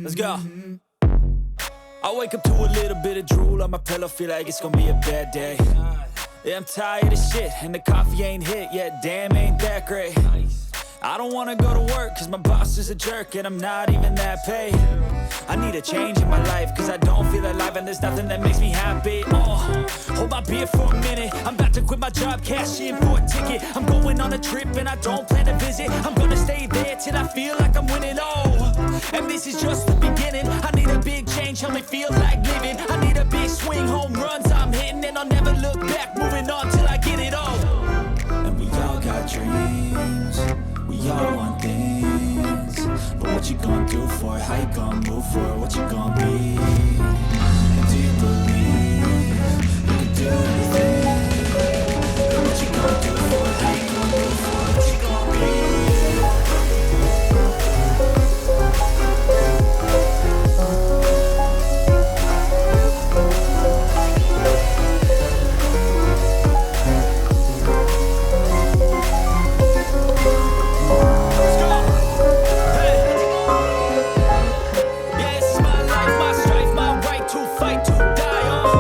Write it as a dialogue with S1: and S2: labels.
S1: Let's go. I wake up to a little bit of drool on my pillow, feel like it's gonna be a bad day. Yeah, I'm tired of shit, and the coffee ain't hit yet, damn, ain't that great. I don't wanna go to work, cause my boss is a jerk, and I'm not even that paid. I need a change in my life, cause I don't feel alive and there's nothing that makes me happy. Hold my beer for a minute. I'm about to quit my job, cash in for a ticket. I'm going on a trip and I don't plan to visit. I'm gonna stay there till I feel like I'm winning. And this is just the beginning. I need a big change, help me feel like living. I need a big swing, home runs I'm hitting, and I'll never look back, moving on till I get it all. And we all got dreams, we all want things, but what you gonna do for it? How you gonna move for it? What you gonna be? And do you believe you can do anything? And what you gonna do for it? How you gonna move for it? What you gonna be? Fight to die on.